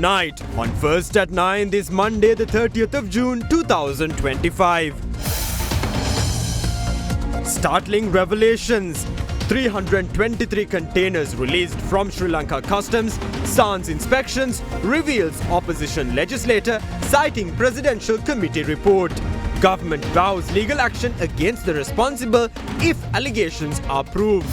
tonight on First at 9 this Monday the 30th of June 2025. Startling revelations. 323 containers released from Sri Lanka Customs. Sans inspections reveals opposition legislator citing Presidential Committee report. Government vows legal action against the responsible if allegations are proved.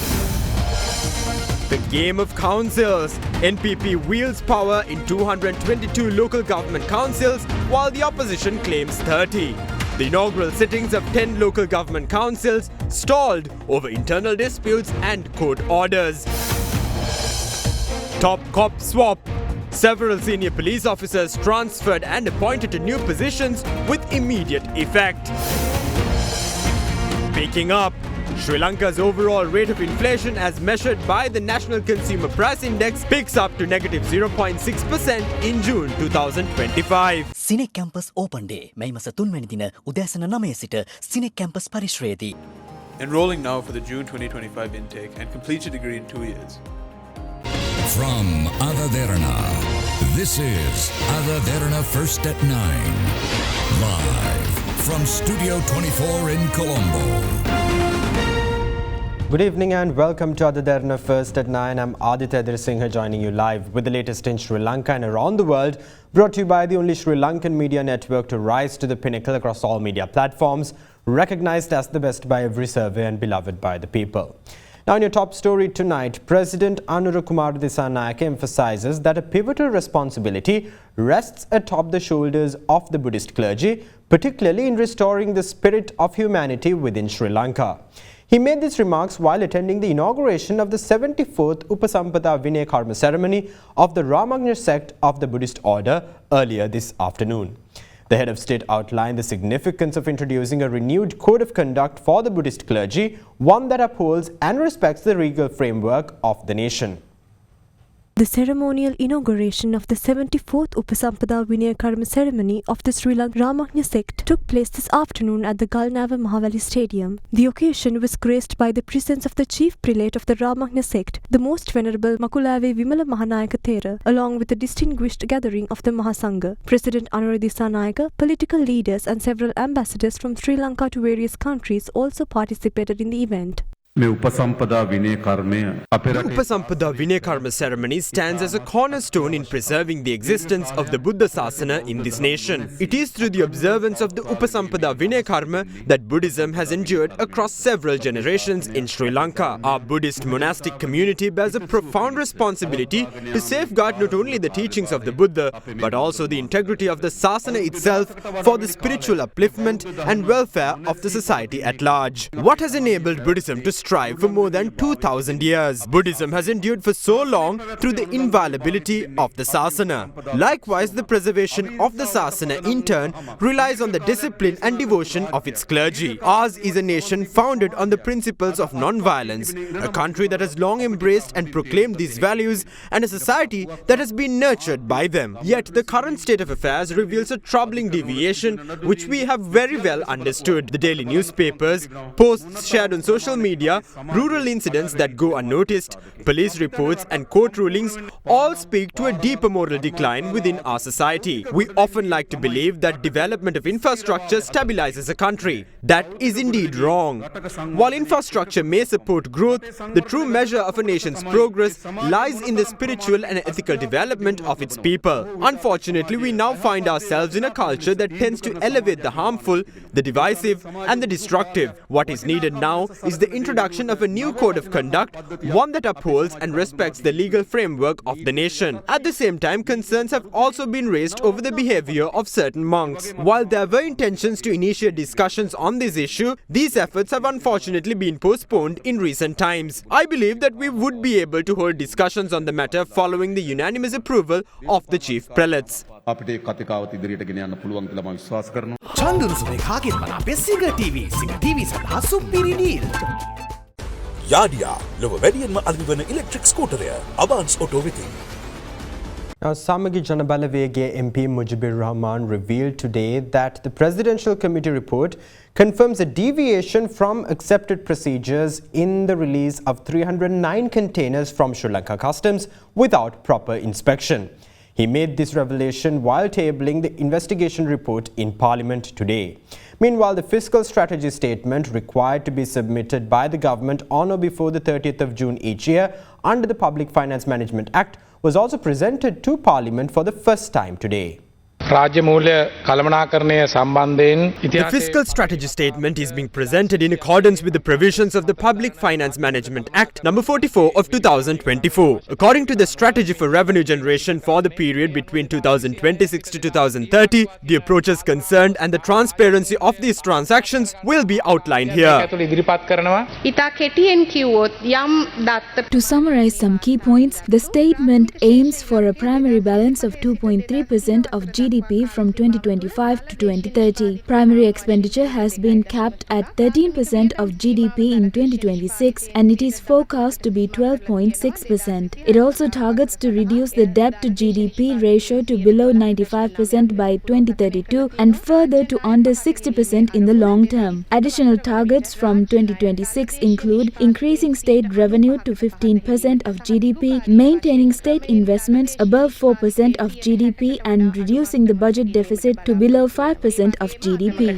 The game of councils. NPP wields power in 222 local government councils while the opposition claims 30. The inaugural sittings of 10 local government councils stalled over internal disputes and court orders. Top cop swap. Several senior police officers transferred and appointed to new positions with immediate effect. Picking up. Sri Lanka's overall rate of inflation as measured by the National Consumer Price Index picks up to negative 0.6% in June 2025. Cinec Campus Open Day. May masa 3 වෙනි දින උදෑසන 9 සිට Cinec Campus පරිශ්‍රයේදී. Enrolling now for the June 2025 intake and complete your degree in 2 years. From Derana, this is Derana First at 9. Live from Studio 24 in Colombo. Good evening and welcome to Derana First at 9. I'm Aditya Singh joining you live with the latest in Sri Lanka and around the world, brought to you by the only Sri Lankan media network to rise to the pinnacle across all media platforms, recognized as the best by every survey and beloved by the people. Now in your top story tonight, President Anurakumar Dissanayake emphasizes that a pivotal responsibility rests atop the shoulders of the Buddhist clergy, particularly in restoring the spirit of humanity within Sri Lanka. He made these remarks while attending the inauguration of the 74th Upasampada Vinaya Karma ceremony of the Ramagna sect of the Buddhist order earlier this afternoon. The head of state outlined the significance of introducing a renewed code of conduct for the Buddhist clergy, one that upholds and respects the regal framework of the nation. The ceremonial inauguration of the 74th Upasampada Vinaya Karma ceremony of the Sri Lanka Ramagna sect took place this afternoon at the Galnava Mahavali Stadium. The occasion was graced by the presence of the chief prelate of the Ramagna sect, the Most Venerable Makulave Vimala Mahanayaka Thera, along with a distinguished gathering of the Mahasangha. President Anura Dissanayake, political leaders and several ambassadors from Sri Lanka to various countries also participated in the event. The Upasampada Vinaya Karma ceremony stands as a cornerstone in preserving the existence of the Buddha Sasana in this nation. It is through the observance of the Upasampada Vinaya Karma that Buddhism has endured across several generations in Sri Lanka. Our Buddhist monastic community bears a profound responsibility to safeguard not only the teachings of the Buddha, but also the integrity of the Sasana itself for the spiritual upliftment and welfare of the society at large. What has enabled Buddhism to strive for more than 2,000 years? Buddhism has endured for so long through the inviolability of the Sasana. Likewise, the preservation of the Sasana in turn relies on the discipline and devotion of its clergy. Ours is a nation founded on the principles of non-violence, a country that has long embraced and proclaimed these values, and a society that has been nurtured by them. Yet the current state of affairs reveals a troubling deviation which we have very well understood. The daily newspapers, posts shared on social media, rural incidents that go unnoticed, police reports and court rulings all speak to a deeper moral decline within our society. We often like to believe that development of infrastructure stabilizes a country. That is indeed wrong. While infrastructure may support growth, the true measure of a nation's progress lies in the spiritual and ethical development of its people. Unfortunately, we now find ourselves in a culture that tends to elevate the harmful, the divisive and the destructive. What is needed now is the introduction of a new code of conduct, one that upholds and respects the legal framework of the nation. At the same time, concerns have also been raised over the behavior of certain monks. While there were intentions to initiate discussions on this issue, these efforts have unfortunately been postponed in recent times. I believe that we would be able to hold discussions on the matter following the unanimous approval of the chief prelates. Yadia, ලොව වැඩියෙන්ම අලෙවි වන electric ස්කූටරය අවාන්ස් auto වෙතින්. Now, Samagi Janabalawege MP Mujibur Rahman revealed today that the Presidential Committee report confirms a deviation from accepted procedures in the release of 309 containers from Sri Lanka Customs without proper inspection. He made this revelation while tabling the investigation report in Parliament today. Meanwhile, the fiscal strategy statement required to be submitted by the government on or before the 30th of June each year under the Public Finance Management Act was also presented to Parliament for the first time today. The fiscal strategy statement is being presented in accordance with the provisions of the Public Finance Management Act number 44 of 2024. According to the strategy for revenue generation for the period between 2026 to 2030, the approaches concerned and the transparency of these transactions will be outlined here. To summarize some key points, the statement aims for a primary balance of 2.3% of GDP from 2025 to 2030. Primary expenditure has been capped at 13% of GDP in 2026 and it is forecast to be 12.6%. It also targets to reduce the debt to GDP ratio to below 95% by 2032 and further to under 60% in the long term. Additional targets from 2026 include increasing state revenue to 15% of GDP, maintaining state investments above 4% of GDP and reducing the budget deficit to below 5% of GDP.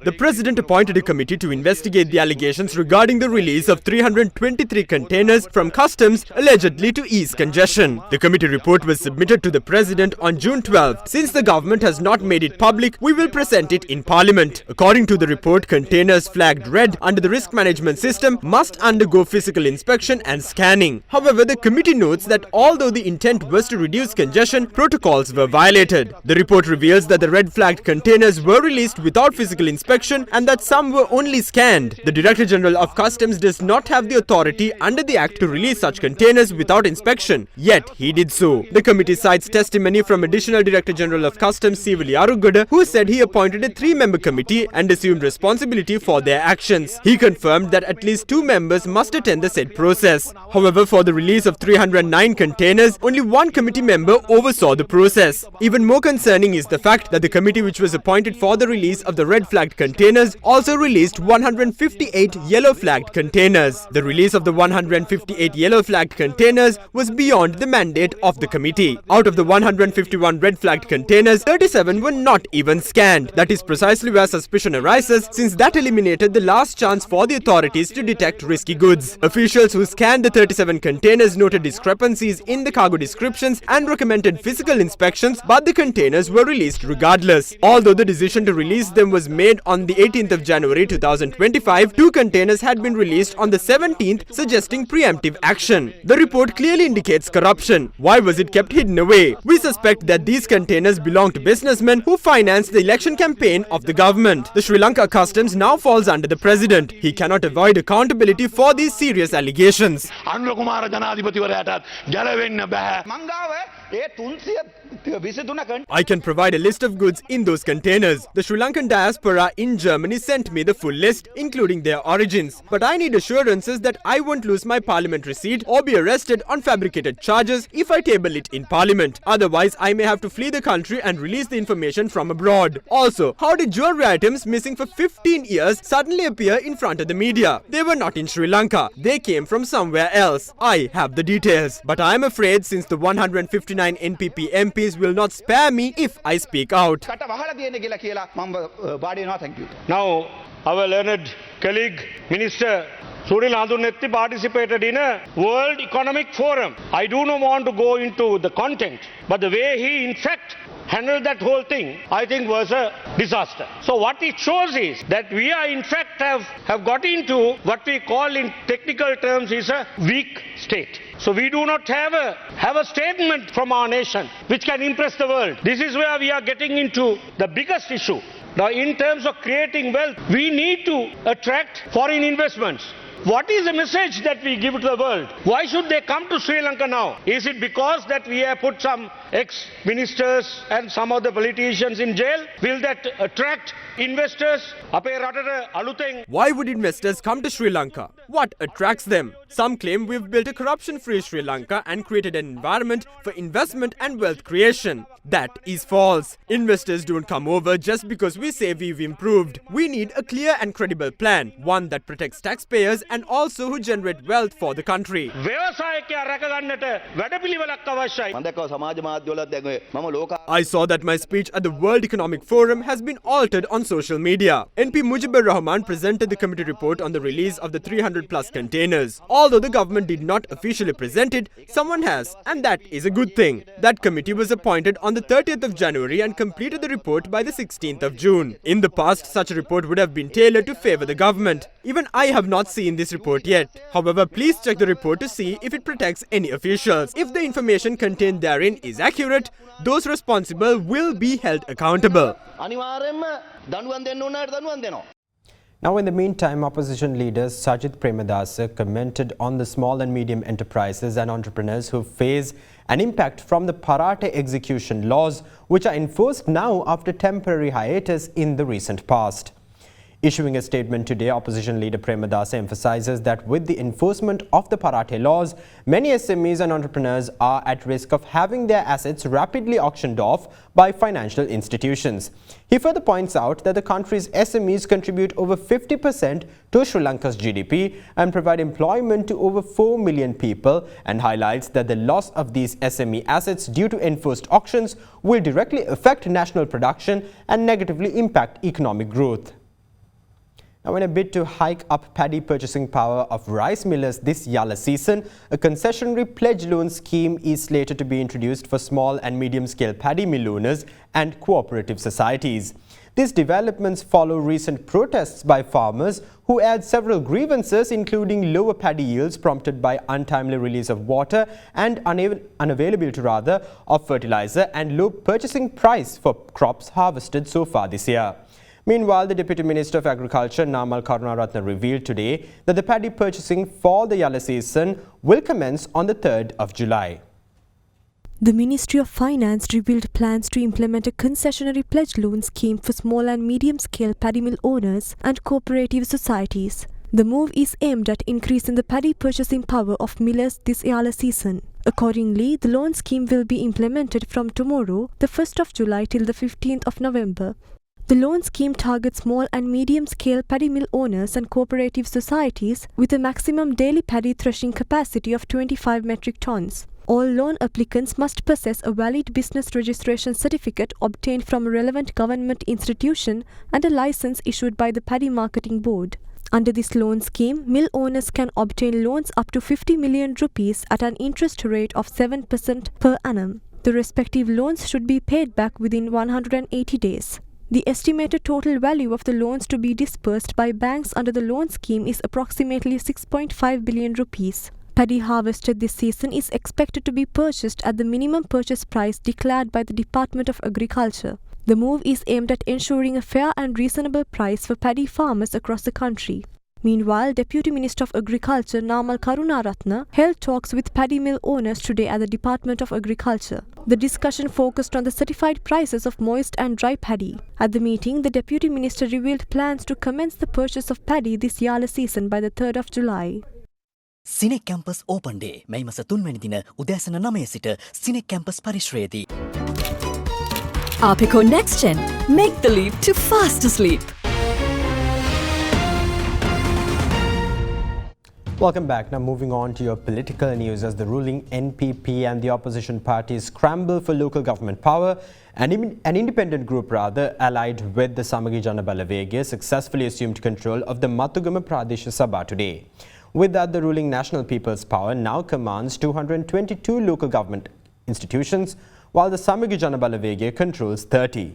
The President appointed a committee to investigate the allegations regarding the release of 323 containers from customs allegedly to ease congestion. The committee report was submitted to the President on June 12. Since the government has not made it public, we will present it in Parliament. According to the report, containers flagged red under the risk management system must undergo physical inspection and scanning. However, the committee notes that although the intent was to reduce congestion, protocols were violated. The report reveals that the red flagged containers were released without physical inspection and that some were only scanned. The Director General of Customs does not have the authority under the Act to release such containers without inspection. Yet, he did so. The committee cites testimony from Additional Director General of Customs Sivali Arugoda, who said he appointed a 3-member committee and assumed responsibility for their actions. He confirmed that at least 2 members must attend the said process. However, for the release of 309 containers, only 1 committee member oversaw the process. Even more concerning is the fact that the committee which was appointed for the release of the red flagged containers also released 158 yellow flagged containers. The release of the 158 yellow flagged containers was beyond the mandate of the committee. Out of the 151 red flagged containers, 37 were not even scanned. That is precisely where suspicion arises, since that eliminated the last chance for the authorities to detect risky goods. Officials who scanned the 37 containers noted discrepancies in the cargo descriptions and recommended physical inspections, but the containers were released regardless. Although the decision to release them was made on the 18th of January 2025, 2 containers had been released on the 17th, suggesting preemptive action. The report clearly indicates corruption. Why was it kept hidden away? We suspect that these containers belong to businessmen who financed the election campaign of the government. The Sri Lanka Customs now falls under the President. He cannot avoid accountability for these serious allegations. I can provide a list of goods in those containers. The Sri Lankan diaspora in Germany sent me the full list, including their origins. But I need assurances that I won't lose my parliamentary seat or be arrested on fabricated charges if I table it in parliament. Otherwise, I may have to flee the country and release the information from abroad. Also, how did jewelry items missing for 15 years suddenly appear in front of the media? They were not in Sri Lanka. They came from somewhere else. I have the details. But I am afraid since the 159 NPP MPs will not spare me if I speak out. Now, our learned colleague, Minister Suril Hadunetti, participated in a World Economic Forum. I do not want to go into the content, but the way he in fact handled that whole thing, I think was a disaster. So what it shows is that we are in fact have got into what we call in technical terms is a weak state. So we do not have a statement from our nation which can impress the world. This is where we are getting into the biggest issue. Now, in terms of creating wealth, we need to attract foreign investments. What is the message that we give to the world? Why should they come to Sri Lanka now? Is it because that we have put some ex-ministers and some of the politicians in jail? Will that attract investors? Why would investors come to Sri Lanka? What attracts them? Some claim we've built a corruption-free Sri Lanka and created an environment for investment and wealth creation. That is false. Investors don't come over just because we say we've improved. We need a clear and credible plan, one that protects taxpayers and also who generate wealth for the country. I saw that my speech at the World Economic Forum has been altered on social media. NP Mujibur Rahman presented the committee report on the release of the 300-plus containers. Although the government did not officially present it, someone has, and that is a good thing. That committee was appointed on the 30th of January and completed the report by the 16th of June. In the past, such a report would have been tailored to favor the government. Even I have not seen this report yet. However, please check the report to see if it protects any officials. If the information contained therein is accurate, those responsible will be held accountable. Now, in the meantime, opposition leader Sajith Premadasa commented on the small and medium enterprises and entrepreneurs who face an impact from the Parathe execution laws, which are enforced now after temporary hiatus in the recent past. Issuing a statement today, opposition leader Premadasa emphasizes that with the enforcement of the Parathe laws, many SMEs and entrepreneurs are at risk of having their assets rapidly auctioned off by financial institutions. He further points out that the country's SMEs contribute over 50% to Sri Lanka's GDP and provide employment to over 4 million people, and highlights that the loss of these SME assets due to enforced auctions will directly affect national production and negatively impact economic growth. Now, in a bid to hike up paddy purchasing power of rice millers this Yalla season, a concessionary pledge loan scheme is slated to be introduced for small and medium-scale paddy mill owners and cooperative societies. These developments follow recent protests by farmers who aired several grievances, including lower paddy yields prompted by untimely release of water and unavailability of fertilizer and low purchasing price for crops harvested so far this year. Meanwhile, the Deputy Minister of Agriculture, Namal Karunaratne, revealed today that the paddy purchasing for the Yalla season will commence on the 3rd of July. The Ministry of Finance revealed plans to implement a concessionary pledge loan scheme for small and medium-scale paddy mill owners and cooperative societies. The move is aimed at increasing the paddy purchasing power of millers this Yalla season. Accordingly, the loan scheme will be implemented from tomorrow, the 1st of July till the 15th of November. The loan scheme targets small and medium-scale paddy mill owners and cooperative societies with a maximum daily paddy threshing capacity of 25 metric tons. All loan applicants must possess a valid business registration certificate obtained from a relevant government institution and a license issued by the Paddy Marketing Board. Under this loan scheme, mill owners can obtain loans up to 50 million rupees at an interest rate of 7% per annum. The respective loans should be paid back within 180 days. The estimated total value of the loans to be disbursed by banks under the loan scheme is approximately 6.5 billion rupees. Paddy harvested this season is expected to be purchased at the minimum purchase price declared by the Department of Agriculture. The move is aimed at ensuring a fair and reasonable price for paddy farmers across the country. Meanwhile, Deputy Minister of Agriculture Namal Karunaratne held talks with paddy mill owners today at the Department of Agriculture. The discussion focused on the certified prices of moist and dry paddy. At the meeting, the Deputy Minister revealed plans to commence the purchase of paddy this Yalla season by the 3rd of July. Cinec Campus Open Day මේ මස 3 වෙනි දින උදෑසන 9 සිට Cinec Campus පරිශ්‍රයේදී. Apico Next Gen. Make the leap to faster sleep. Welcome back. Now moving on to your political news, as the ruling NPP and the opposition parties scramble for local government power, an independent group allied with the Samagi Jana Balawegaya successfully assumed control of the Matugama Pradesh Sabha today. With that, the ruling National People's Power now commands 222 local government institutions, while the Samagi Jana Balawegaya controls 30.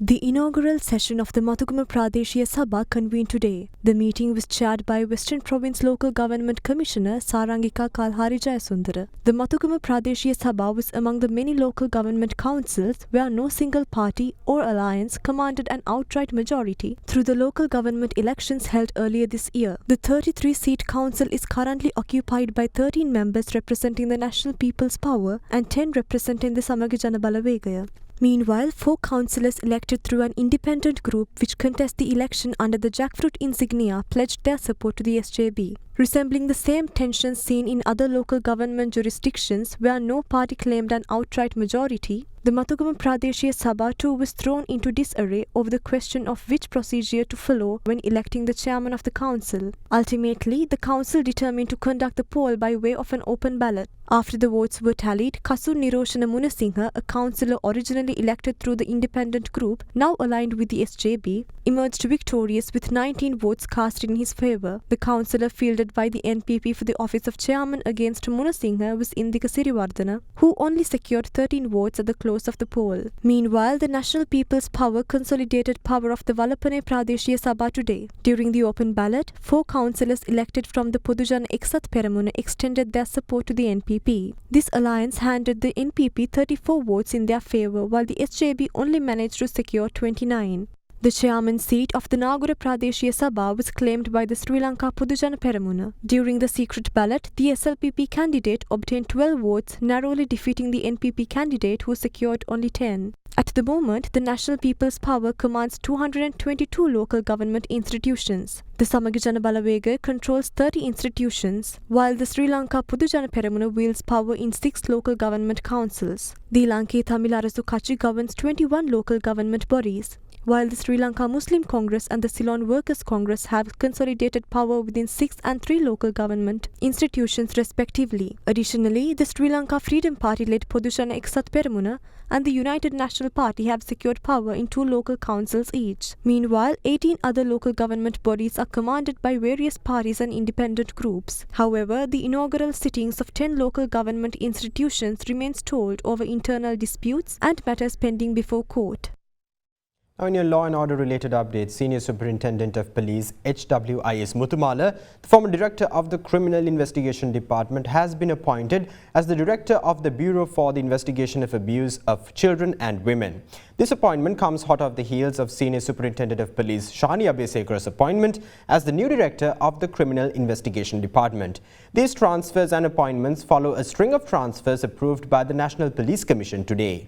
The inaugural session of the Matugama Pradeshiya Sabha convened today. The meeting was chaired by Western Province Local Government Commissioner Sarangika Kalhari Jayasundara. The Matugama Pradeshiya Sabha was among the many local government councils where no single party or alliance commanded an outright majority through the local government elections held earlier this year. The 33-seat council is currently occupied by 13 members representing the National People's Power and 10 representing the Samagi Jana Balawegaya. Meanwhile, 4 councillors elected through an independent group which contest the election under the jackfruit insignia pledged their support to the SJB. resembling the same tensions seen in other local government jurisdictions where no party claimed an outright majority. The Matugama Pradeshiya Sabha too was thrown into disarray over the question of which procedure to follow when electing the chairman of the council. Ultimately, the council determined to conduct the poll by way of an open ballot. After the votes were tallied, Kasun Niroshana Munasinghe, a councillor originally elected through the independent group, now aligned with the SJB, emerged victorious with 19 votes cast in his favour. The councillor fielded by the NPP for the office of chairman against Munasinghe was Indika Siriwardana, who only secured 13 votes at the close of the poll. Meanwhile, the National People's Power consolidated power of the Valapane Pradeshiya Sabha today. During the open ballot, 4 councillors elected from the Podujana Eksath Peramuna extended their support to the NPP. This alliance handed the NPP 34 votes in their favour, while the SJB only managed to secure 29. The chairman's seat of the Nagura Pradeshiya Sabha was claimed by the Sri Lanka Podujana Peramuna. During the secret ballot, the SLPP candidate obtained 12 votes, narrowly defeating the NPP candidate who secured only 10. At the moment, the National People's Power commands 222 local government institutions. The Samagijana Balawega controls 30 institutions, while the Sri Lanka Podujana Peramuna wields power in 6 local government councils. The Lanka Tamil Arasu Kachi governs 21 local government bodies, while the Sri Lanka Muslim Congress and the Ceylon Workers' Congress have consolidated power within 6 and 3 local government institutions respectively. Additionally, the Sri Lanka Freedom Party led Podujana Eksath Peramuna and the United National Party have secured power in 2 local councils each. Meanwhile, 18 other local government bodies are commanded by various parties and independent groups. However, the inaugural sittings of 10 local government institutions remain stalled over internal disputes and matters pending before court. Now in your law and order related updates, Senior Superintendent of Police HWIS Muthumala, the former Director of the Criminal Investigation Department, has been appointed as the Director of the Bureau for the Investigation of Abuse of Children and Women. This appointment comes hot off the heels of Senior Superintendent of Police Shani Abesekara's appointment as the new Director of the Criminal Investigation Department. These transfers and appointments follow a string of transfers approved by the National Police Commission today.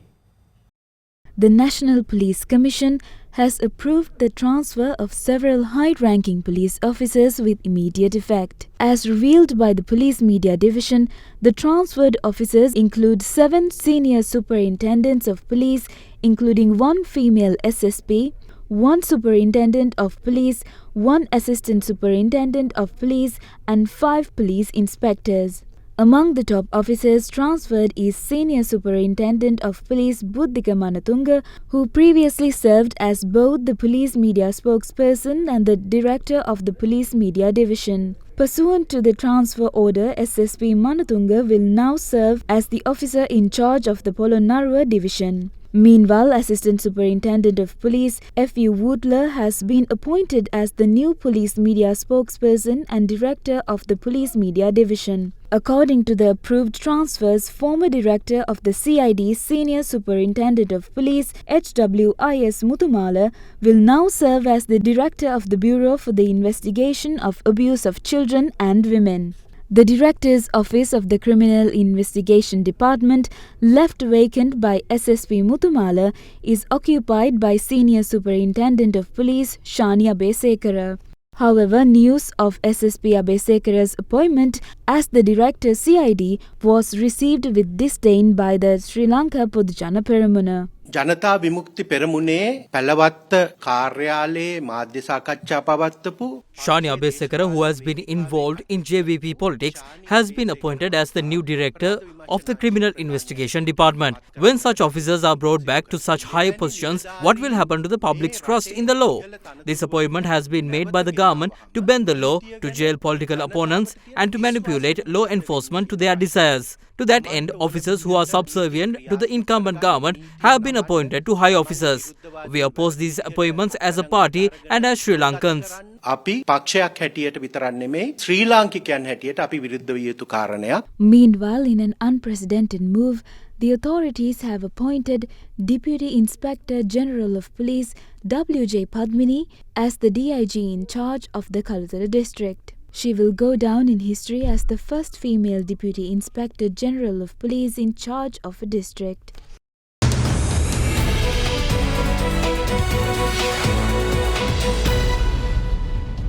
The National Police Commission has approved the transfer of several high-ranking police officers with immediate effect. As revealed by the Police Media Division, the transferred officers include 7 senior superintendents of police, including 1 female SSP, 1 superintendent of police, 1 assistant superintendent of police, and 5 police inspectors. Among the top officers transferred is Senior Superintendent of Police Buddhika Manatunga, who previously served as both the Police Media Spokesperson and the Director of the Police Media Division. Pursuant to the transfer order, SSP Manatunga will now serve as the officer in charge of the Polonnaruwa Division. Meanwhile, Assistant Superintendent of Police F.U. Woodler has been appointed as the new Police Media Spokesperson and Director of the Police Media Division. According to the approved transfers, former Director of the CID Senior Superintendent of Police HWIS Muthumala will now serve as the Director of the Bureau for the Investigation of Abuse of Children and Women. The Director's Office of the Criminal Investigation Department, left vacant by SSP Muthumala, is occupied by Senior Superintendent of Police Shani Abesekara. However, news of SSP Abesekara's appointment as the Director CID was received with disdain by the Sri Lanka Podujana Peramuna. Janatha Vimukthi පෙරමුණේ පැලවත්ත කාර්යාලයේ මාධ්‍ය සාකච්ඡා පවත්වපු Shani Abesekara, who has been involved in JVP politics, has been appointed as the new director of the Criminal Investigation Department. When such officers are brought back to such high positions, what will happen to the public's trust in the law? This appointment has been made by the government to bend the law, to jail political opponents, and to manipulate law enforcement to their desires. To that end, officers who are subservient to the incumbent government have been appointed to high offices. We oppose these appointments as a party and as Sri Lankans. අපි පක්ෂයක් හැටියට විතරක් නෙමෙයි ශ්‍රී ලාංකිකයන් හැටියට අපි විරුද්ධ විය යුතු කාරණයක්. Meanwhile, in an unprecedented move, the authorities have appointed Deputy Inspector General of Police W.J. Padmini as the DIG in charge of the Kalatara district. She will go down in history as the first female Deputy Inspector General of Police in charge of a district.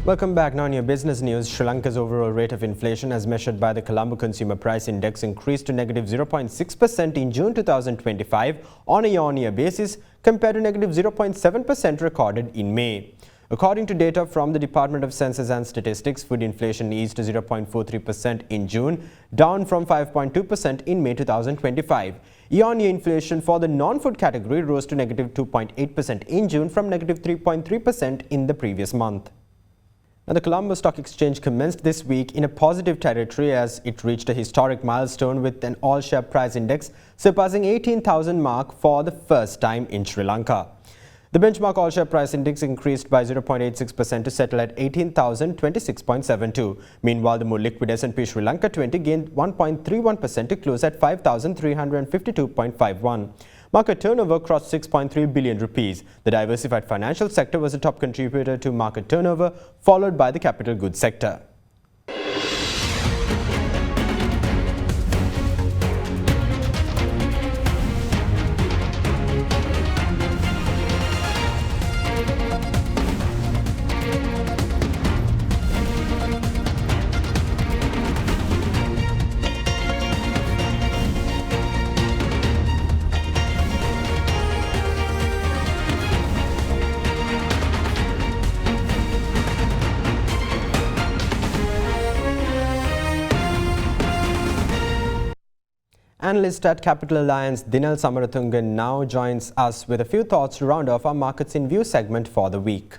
Welcome back. Now in your business news, Sri Lanka's overall rate of inflation as measured by the Colombo Consumer Price Index increased to negative 0.6% in June 2025 on a year-on-year basis compared to negative 0.7% recorded in May. According to data from the Department of Census and Statistics, food inflation eased to 0.43% in June, down from 5.2% in May 2025. Year-on-year inflation for the non-food category rose to negative 2.8% in June from negative 3.3% in the previous month. Now, the Colombo Stock Exchange commenced this week in a positive territory as it reached a historic milestone with an all-share price index surpassing 18,000 mark for the first time in Sri Lanka. The benchmark all-share price index increased by 0.86% to settle at 18,026.72. Meanwhile, the more liquid S&P Sri Lanka 20 gained 1.31% to close at 5,352.51. Market turnover crossed 6.3 billion rupees. The diversified financial sector was a top contributor to market turnover, followed by the capital goods sector. Analyst at Capital Alliance, Dinal Samarathungan, now joins us with a few thoughts to round off our Markets in View segment for the week.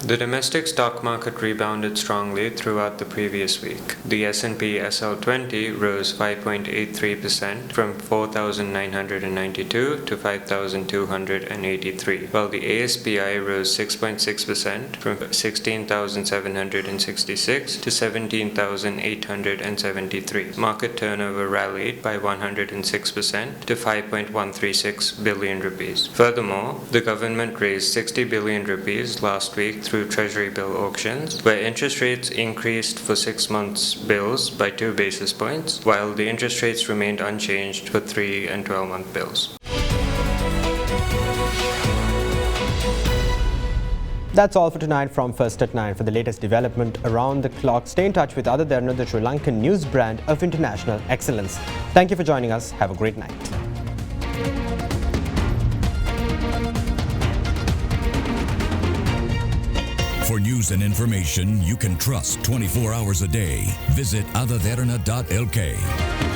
The domestic stock market rebounded strongly throughout the previous week. The S&P SL20 rose 5.83% from 4,992 to 5,283, while the ASPI rose 6.6% from 16,766 to 17,873. Market turnover rallied by 106% to 5.136 billion rupees. Furthermore, the government raised 60 billion rupees last week through Treasury bill auctions, where interest rates increased for 6 months bills by 2 basis points, while the interest rates remained unchanged for 3 and 12-month bills. That's all for tonight from First at 9. For the latest development around the clock, stay in touch with Ada Derana, the Sri Lankan news brand of international excellence. Thank you for joining us. Have a great night. For news and information you can trust 24 hours a day, visit adaderana.lk.